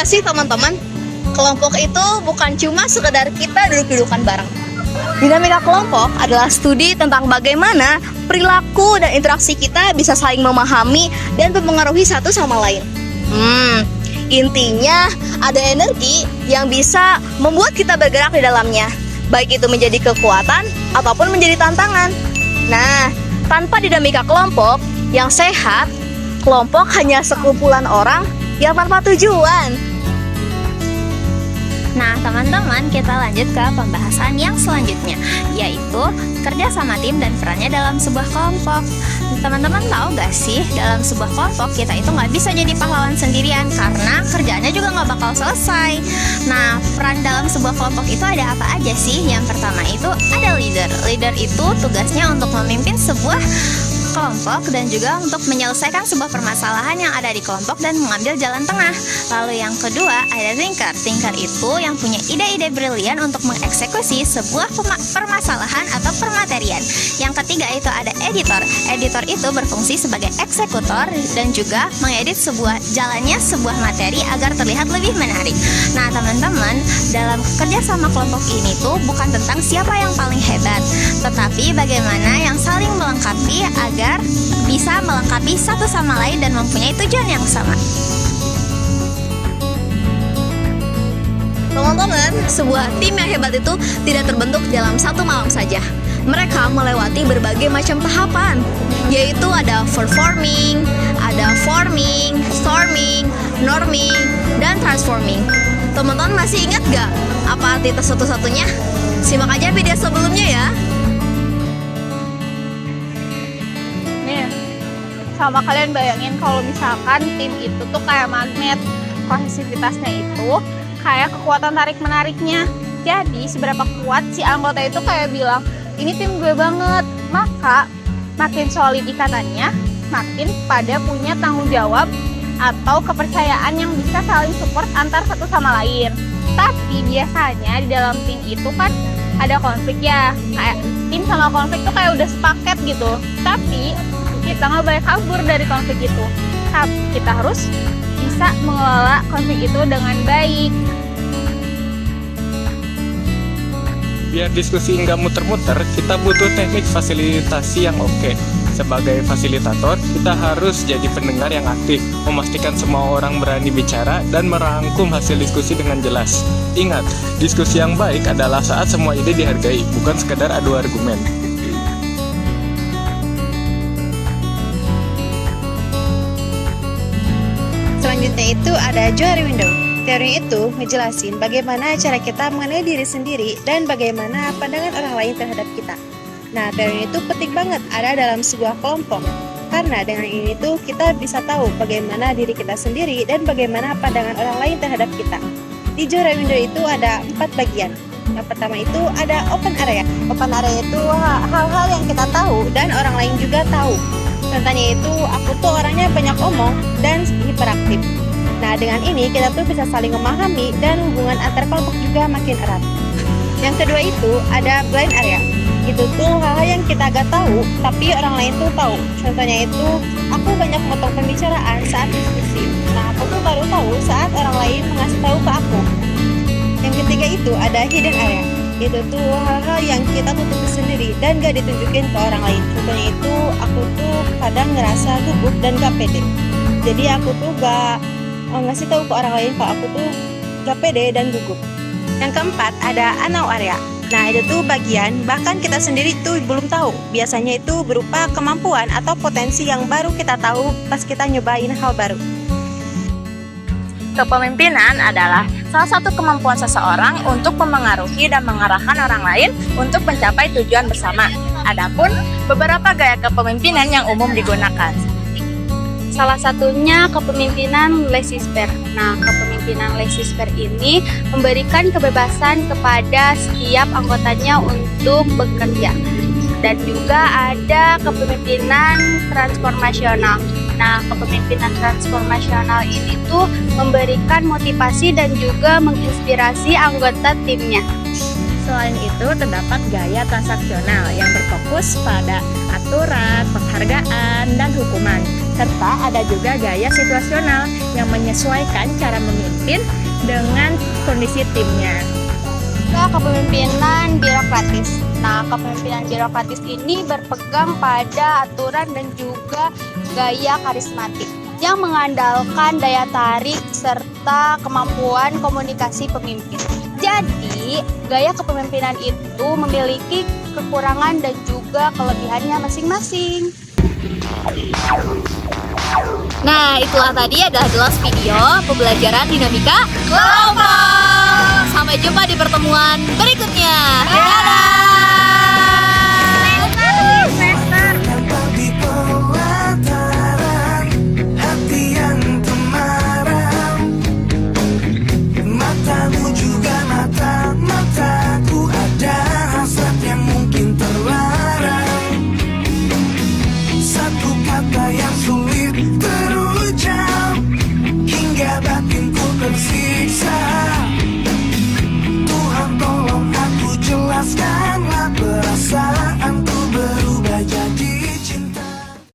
sih teman-teman? Kelompok itu bukan cuma sekedar kita duduk-dudukan bareng. Dinamika kelompok adalah studi tentang bagaimana perilaku dan interaksi kita bisa saling memahami dan mempengaruhi satu sama lain. Intinya ada energi yang bisa membuat kita bergerak di dalamnya, baik itu menjadi kekuatan ataupun menjadi tantangan. Nah, tanpa dinamika kelompok yang sehat, kelompok hanya sekumpulan orang yang tanpa tujuan. Nah, teman-teman, kita lanjut ke pembahasan yang selanjutnya, yaitu kerja sama tim dan perannya dalam sebuah kelompok. Teman-teman tahu gak sih, dalam sebuah kelompok kita itu nggak bisa jadi pahlawan sendirian karena kerjanya juga nggak bakal selesai. Nah, peran dalam sebuah kelompok itu ada apa aja sih? Yang pertama itu ada leader. Leader itu tugasnya untuk memimpin sebuah kelompok dan juga untuk menyelesaikan sebuah permasalahan yang ada di kelompok dan mengambil jalan tengah. Lalu yang kedua ada thinker. Thinker itu yang punya ide-ide brilian untuk mengeksekusi sebuah permasalahan atau permaterian. Yang ketiga itu ada editor. Editor itu berfungsi sebagai eksekutor dan juga mengedit jalannya sebuah materi agar terlihat lebih menarik. Nah, teman-teman, dalam kerja sama kelompok ini tuh bukan tentang siapa yang paling hebat, tetapi bagaimana yang saling melengkapi agar bisa melengkapi satu sama lain dan mempunyai tujuan yang sama. Teman-teman, sebuah tim yang hebat itu tidak terbentuk dalam satu malam saja. Mereka melewati berbagai macam tahapan, yaitu ada performing, ada forming, storming, norming, dan transforming. Teman-teman masih ingat gak apa arti satu-satunya? Simak aja video sebelumnya ya. Sama kalian bayangin kalau misalkan tim itu tuh kayak magnet, kohesivitasnya itu kayak kekuatan tarik-menariknya. Jadi seberapa kuat si anggota itu kayak bilang, ini tim gue banget. Maka makin solid ikatannya, makin pada punya tanggung jawab atau kepercayaan yang bisa saling support antar satu sama lain. Tapi biasanya di dalam tim itu kan ada konflik ya, kayak tim sama konflik tuh kayak udah sepaket gitu. Tapi kita nggak boleh kabur dari konflik itu. Tapi kita harus bisa mengelola konflik itu dengan baik. Biar diskusi nggak muter-muter, kita butuh teknik fasilitasi yang oke. Sebagai fasilitator, kita harus jadi pendengar yang aktif, memastikan semua orang berani bicara, dan merangkum hasil diskusi dengan jelas. Ingat, diskusi yang baik adalah saat semua ide dihargai, bukan sekedar adu argumen. Selanjutnya itu ada Johari Window. Teori itu ngejelasin bagaimana cara kita mengenai diri sendiri dan bagaimana pandangan orang lain terhadap kita. Nah, teori itu penting banget ada dalam sebuah kelompok. Karena dengan ini tuh kita bisa tahu bagaimana diri kita sendiri dan bagaimana pandangan orang lain terhadap kita. Di Johari Window itu ada 4 bagian. Yang pertama itu ada open area. Open area itu hal-hal yang kita tahu dan orang lain juga tahu. Contohnya itu, aku tuh orangnya banyak omong dan hiperaktif. Nah, dengan ini kita tuh bisa saling memahami dan hubungan antar kelompok juga makin erat. Yang kedua itu ada blind area. Itu tuh hal-hal yang kita gak tahu, tapi orang lain tuh tahu. Contohnya itu, aku banyak memotong pembicaraan saat diskusi. Nah, aku tuh baru tahu saat orang lain mengasih tahu ke aku. Yang ketiga itu ada hidden area. Itu tuh hal-hal yang kita tutupi sendiri dan gak ditunjukin ke orang lain. Contohnya itu, aku tuh kadang ngerasa gugup dan gak pede. Jadi aku tuh gak ngasih tahu ke orang lain kalau aku tuh gak pede dan gugup. Yang keempat ada unknown area. Nah, itu tuh bagian bahkan kita sendiri tuh belum tahu. Biasanya itu berupa kemampuan atau potensi yang baru kita tahu pas kita nyobain hal baru. Kepemimpinan adalah salah satu kemampuan seseorang untuk memengaruhi dan mengarahkan orang lain untuk mencapai tujuan bersama. Adapun beberapa gaya kepemimpinan yang umum digunakan. Salah satunya kepemimpinan laissez-faire. Nah, kepemimpinan laissez-faire ini memberikan kebebasan kepada setiap anggotanya untuk bekerja. Dan juga ada kepemimpinan transformasional. Nah, kepemimpinan transformasional ini tuh memberikan motivasi dan juga menginspirasi anggota timnya. Selain itu, terdapat gaya transaksional yang berfokus pada aturan, penghargaan, dan hukuman. Serta ada juga gaya situasional yang menyesuaikan cara memimpin dengan kondisi timnya. Kepemimpinan birokratis. Nah, kepemimpinan birokratis ini berpegang pada aturan dan juga gaya karismatik yang mengandalkan daya tarik serta kemampuan komunikasi pemimpin. Jadi, gaya kepemimpinan itu memiliki kekurangan dan juga kelebihannya masing-masing. Nah, itulah tadi adalah 11 video pembelajaran dinamika kelompok. Sampai jumpa di pertemuan berikutnya. Dadah! Matamu juga mataku, ada hasrat yang mungkin terlarang. Satu kata yang sulit terucap hingga batinku tersiksa.